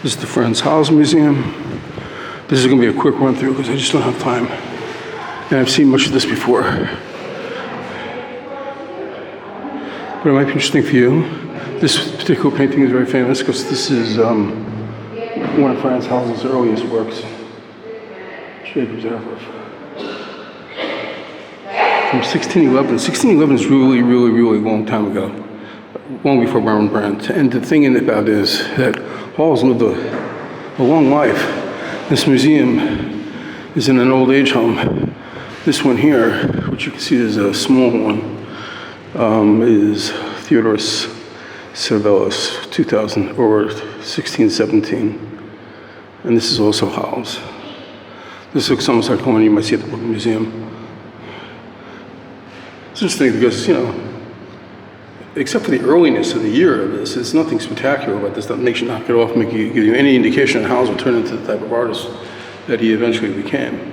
This is the Friends Hals Museum. This is going to be a quick run through because I just don't have time. And I've seen much of this before. But it might be interesting for you. This particular painting is very famous because this is one of Frans Hals's earliest works. Trade Reserve. From 1611. 1611 is really, really, really long time ago. Long before Rembrandt. And the thing about it is that Hals lived a long life. This museum is in an old age home. This one here, which you can see is a small one, is Theodorus Cervellus, 2000 or 1617. And this is also Hals. This looks almost like one you might see at the Brooklyn Museum. It's interesting because, except for the earliness of the year of this, there's nothing spectacular about this that makes you knock it off, give you any indication of how Hals would turn into the type of artist that he eventually became.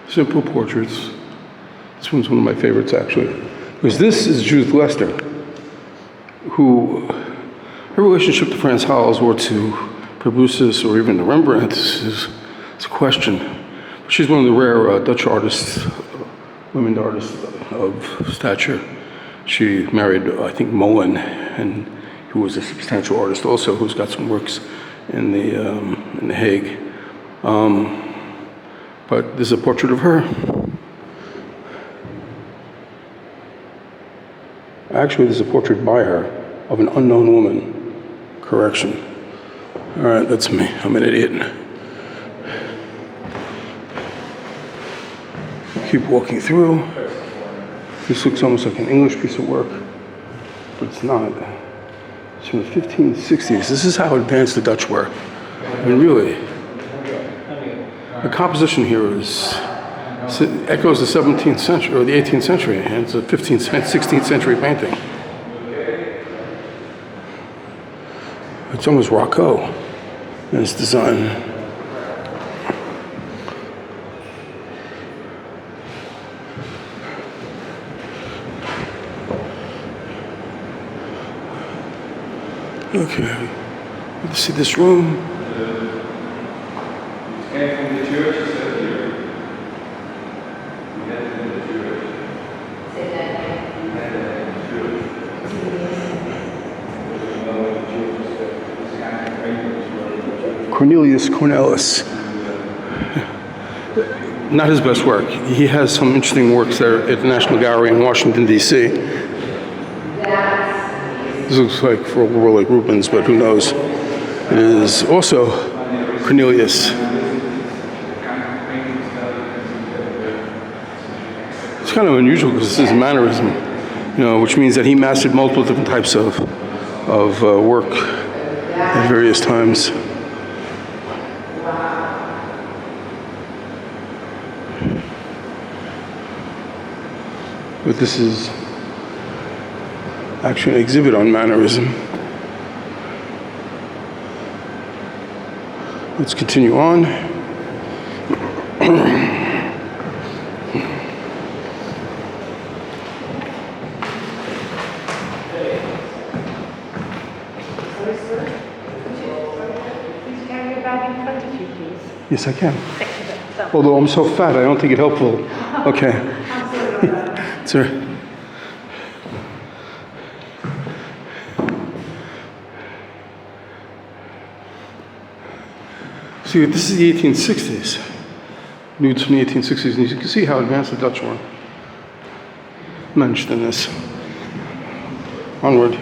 Simple portraits. This one's one of my favorites, actually. Because this is Judith Lester, who, her relationship to Frans Hals or to Probuscus or even to Rembrandt is a question. But she's one of the rare Dutch artists, women artists of stature. She married, I think, Molen, and who was a substantial artist also, who's got some works in the Hague. But this is a portrait of her. Actually, this is a portrait by her of an unknown woman. Correction. All right, that's me. I'm an idiot. Keep walking through. This looks almost like an English piece of work, but it's not. It's from the 1560s. This is how advanced the Dutch were. I mean, really. The composition here echoes the 17th century, or the 18th century, and it's a 15th, 16th century painting. It's almost Rococo in its design. Okay, let's see this room. Cornelius Cornelis. Not his best work. He has some interesting works there at the National Gallery in Washington, D.C. This looks like for all the world like Rubens, but who knows. It is also Cornelius. It's kind of unusual because this is mannerism, which means that he mastered multiple different types of work at various times. But this is actually an exhibit on mannerism. Let's continue on. Yes, I can. Although I'm so fat, I don't think it's helpful. Okay. Sir. See, this is the 1860s. Nudes from the 1860s, and you can see how advanced the Dutch were. Mentioned in this. Onward.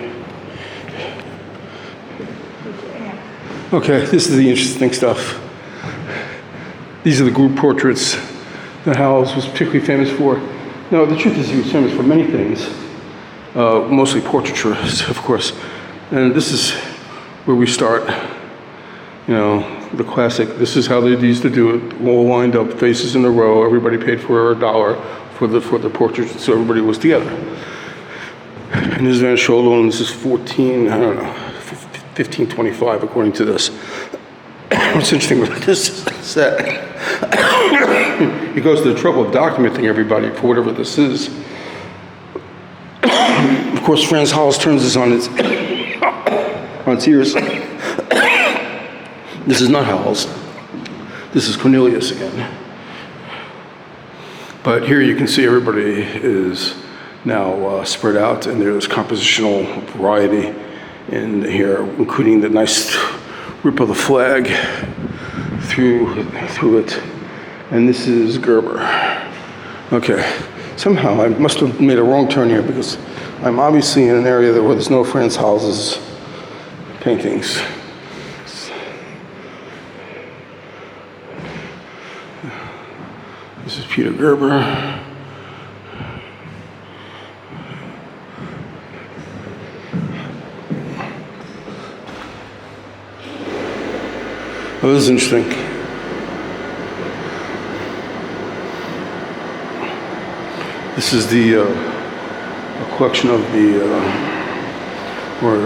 Okay, this is the interesting stuff. These are the group portraits that Hals was particularly famous for. Now, the truth is he was famous for many things, mostly portraiture, of course. And this is where we start, the classic. This is how they used to do it, all lined up, faces in a row. Everybody paid for $1 for the portrait, so everybody was together. And this is Van Schotel, and this is 1525, according to this. What's interesting about this is that He goes to the trouble of documenting everybody for whatever this is. Of course, Franz Hals turns this on its ears. This is not Hals. This is Cornelius again. But here you can see everybody is now spread out, and there's compositional variety in here, including the nice rip of the flag through it. And this is Gerber. Okay, somehow I must have made a wrong turn here because I'm obviously in an area where there's no Franz Hals's paintings. This is Peter Gerber. Oh, this is interesting. This is the a collection of the or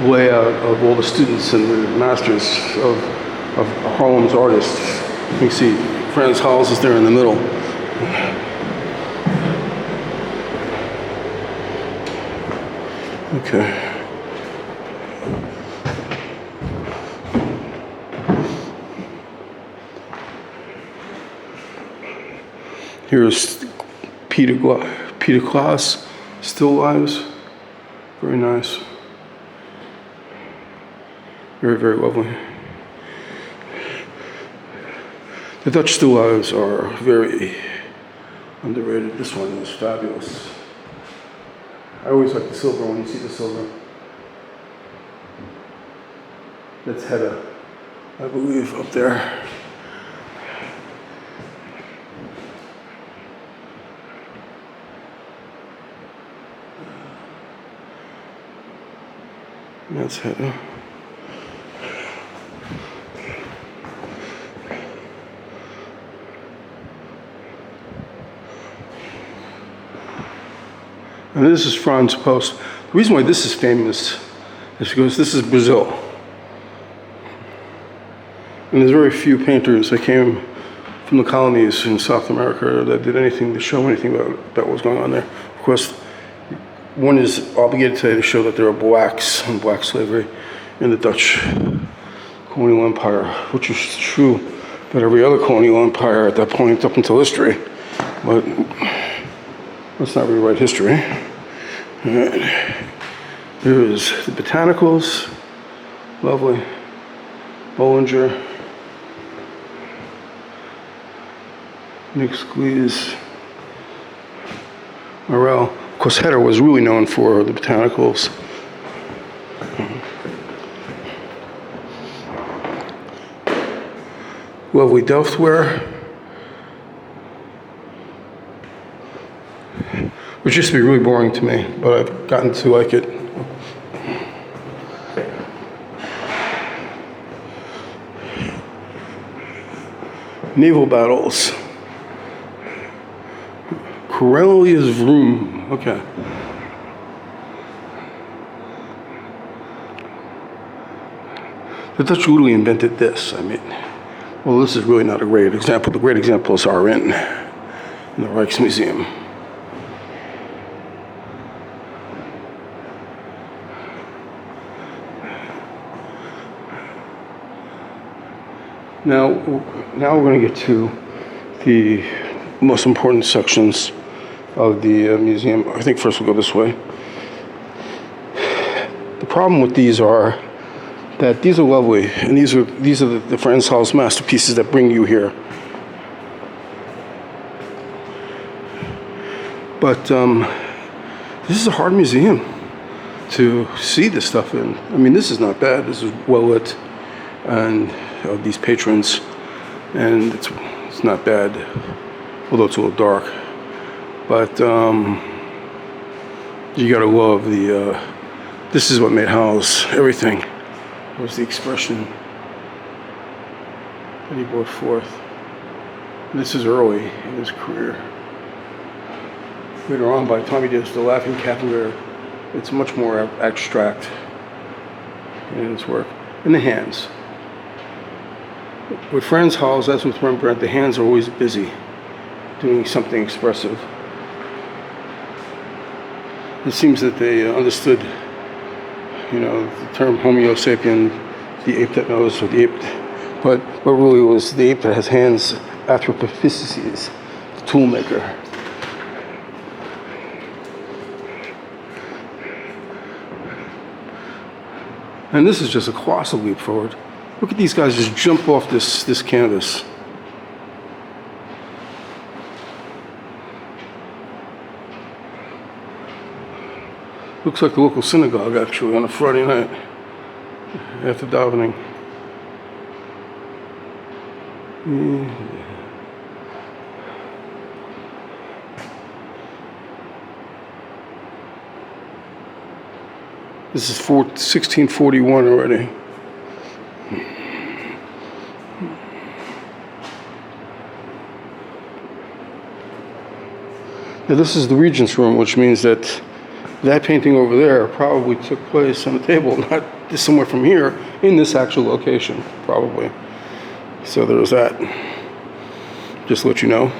layout of all the students and the masters of Harlem's artists. You can see Franz Hals is there in the middle. Okay. Here's Peter Klaas, still lives. Very nice. Very, very lovely. The Dutch still lives are very underrated. This one is fabulous. I always like the silver when you see the silver. That's Hedda, I believe, up there. That's Hedda. And this is Franz Post. The reason why this is famous is because this is Brazil. And there's very few painters that came from the colonies in South America that did anything to show anything about what was going on there. Of course, one is obligated today to show that there are blacks and black slavery in the Dutch colonial empire, which is true about every other colonial empire at that point up until history. But let's not rewrite history. All right. Here is the Botanicals, lovely. Bollinger, Nick Squeeze, Morel. Of course, Hedder was really known for the Botanicals. Lovely Delftware, which used to be really boring to me, but I've gotten to like it. Naval battles. Cornelius Vroom. Okay. The Dutch literally invented this. I mean, well, this is really not a great example. The great examples are in the Rijksmuseum. Now we're going to get to the most important sections of the museum. I think first we'll go this way. The problem with these are that these are lovely, and these are the Franz Hals masterpieces that bring you here. But this is a hard museum to see this stuff in. I mean, this is not bad. This is well lit, and these patrons, and it's not bad, although it's a little dark. But you gotta love the. This is what made Hals everything. Was the expression that he brought forth. And this is early in his career. Later on, by the time he did The Laughing Cavalier, it's much more abstract in his work. And the hands. With Franz Hals, as with Rembrandt, the hands are always busy, doing something expressive. It seems that they understood, the term Homo sapien, the ape that knows, or the ape, but what really was the ape that has hands, Anthropophysis, the tool maker. And this is just a colossal leap forward. Look at these guys just jump off this canvas. Looks like the local synagogue, actually, on a Friday night after davening. This is 1641 already. Now this is the Regent's Room, which means that that painting over there probably took place on a table, not somewhere from here, in this actual location, probably. So there's that. Just to let you know.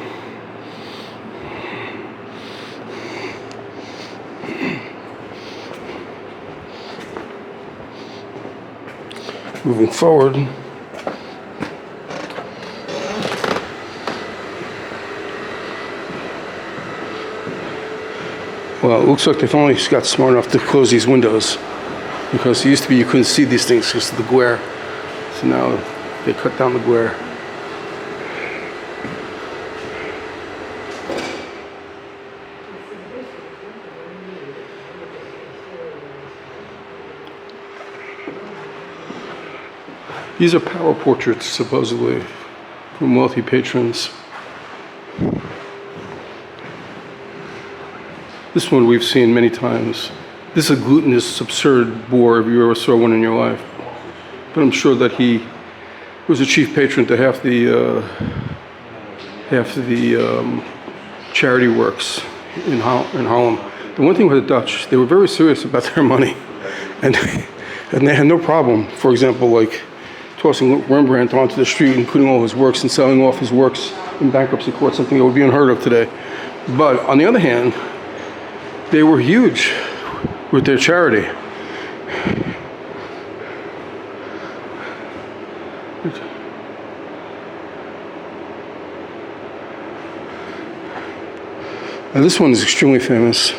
Moving forward. Well, it looks like they finally got smart enough to close these windows, because it used to be you couldn't see these things because of the glare. So now they cut down the glare. These are power portraits, supposedly, from wealthy patrons. This one we've seen many times. This is a glutinous, absurd bore if you ever saw one in your life. But I'm sure that he was a chief patron to half the charity works in Harlem. The one thing with the Dutch, they were very serious about their money, and they had no problem, for example, like tossing Rembrandt onto the street and putting all his works and selling off his works in bankruptcy court, something that would be unheard of today. But on the other hand, they were huge with their charity. Now this one is extremely famous.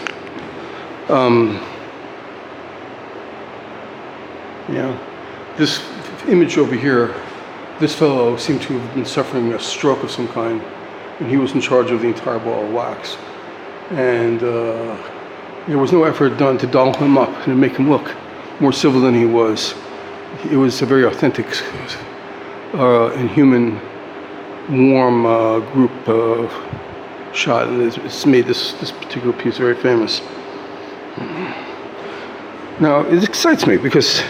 This image over here, this fellow seemed to have been suffering a stroke of some kind, and he was in charge of the entire ball of wax. And there was no effort done to doll him up and to make him look more civil than he was. It was a very authentic and human, warm group shot, and it's made this particular piece very famous. Now, it excites me because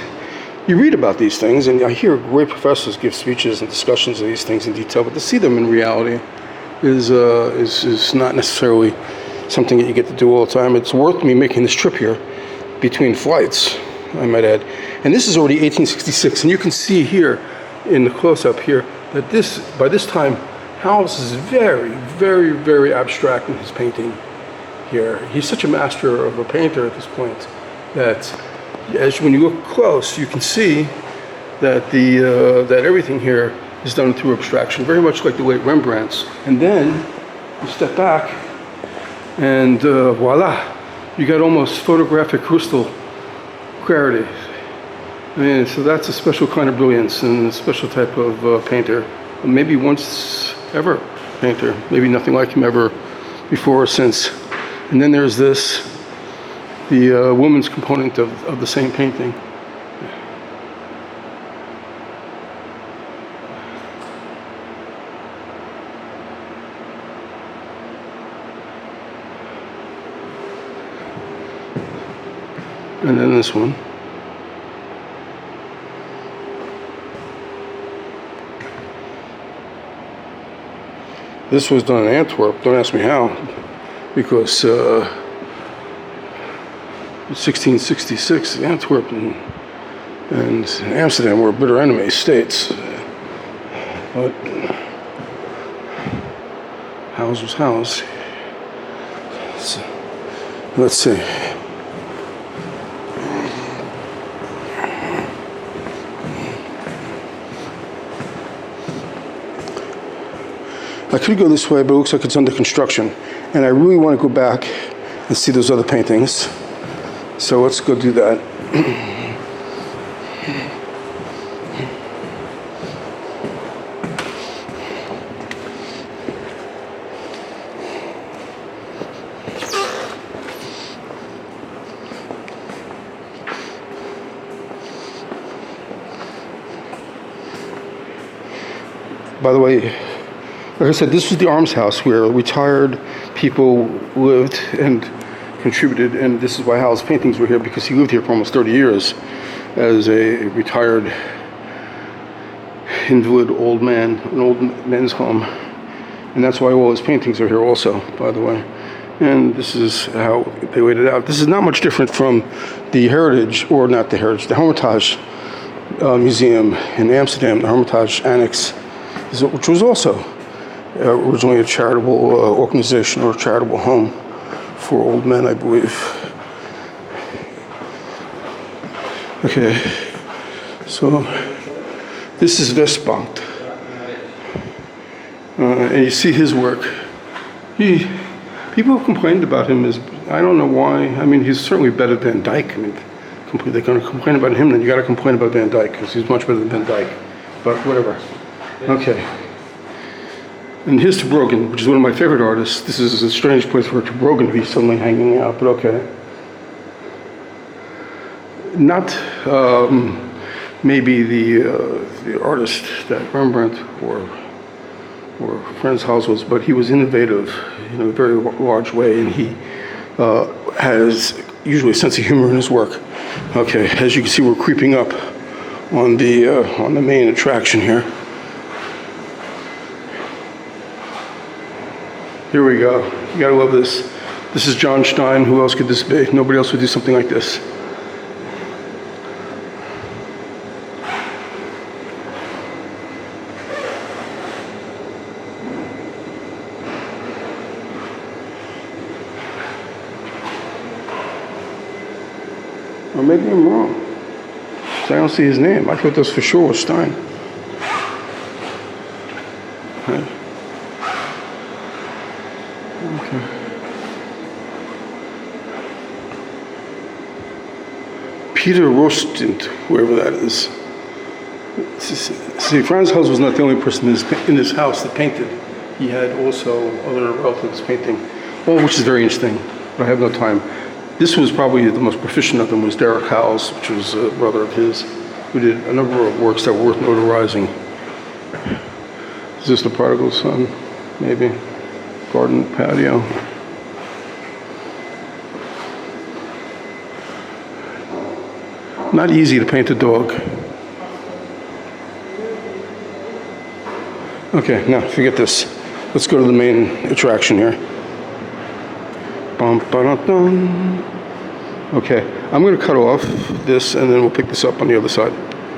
you read about these things, and I hear great professors give speeches and discussions of these things in detail, but to see them in reality is not necessarily something that you get to do all the time. It's worth me making this trip here between flights, I might add. And this is already 1866, and you can see here in the close-up here that by this time, Hals is very, very, very abstract in his painting here. He's such a master of a painter at this point that when you look close, you can see that that everything here is done through abstraction, very much like the late Rembrandt's. And then you step back, and voila, you got almost photographic crystal clarity. I mean, so that's a special kind of brilliance and a special type of painter. Maybe once ever painter, maybe nothing like him ever before or since. And then there's this, the woman's component of the same painting. And then this one. This was done in Antwerp. Don't ask me how, because 1666, Antwerp and Amsterdam were bitter enemy states. But Hals was Hals. So, let's see. I could go this way, but it looks like it's under construction. And I really want to go back and see those other paintings. So let's go do that. By the way, like I said, this was the Arms House where retired people lived and contributed, and this is why Hal's paintings were here, because he lived here for almost 30 years as a retired invalid old man, an old men's home. And that's why all his paintings are here also, by the way. And this is how they laid it out. This is not much different from the Heritage, or not the Heritage, the Hermitage Museum in Amsterdam, the Hermitage Annex, which was also originally a charitable organization or a charitable home for old men, I believe. Okay, so this is Westbank. And you see his work. People have complained about him as, I don't know why. I mean, he's certainly better than Van Dyke. I mean, they're going to complain about him, then you got to complain about Van Dyke, because he's much better than Van Dyke. But whatever. Okay. And here's Ter Brogan, which is one of my favorite artists. This is a strange place for Ter Brogan to be suddenly hanging out, but okay. Not maybe the artist that Rembrandt or Frans Hals was, but he was innovative in a very large way, and he has usually a sense of humor in his work. Okay, as you can see, we're creeping up on the main attraction here. Here we go. You gotta love this. This is John Stein. Who else could this be? Nobody else would do something like this. Or maybe I'm wrong. So I don't see his name. I thought this for sure was Stein. Right. Okay. Peter Rostand, whoever that is. See, Frans Hals was not the only person in this house that painted. He had also other relatives painting, all which is very interesting, but I have no time. This was probably the most proficient of them, was Derek Hals, which was a brother of his, who did a number of works that were worth notarizing. Is this the prodigal son? Maybe. Garden patio. Not easy to paint a dog. Okay, now forget this. Let's go to the main attraction here. Bum, ba-dum-dum. Okay, I'm going to cut off this and then we'll pick this up on the other side.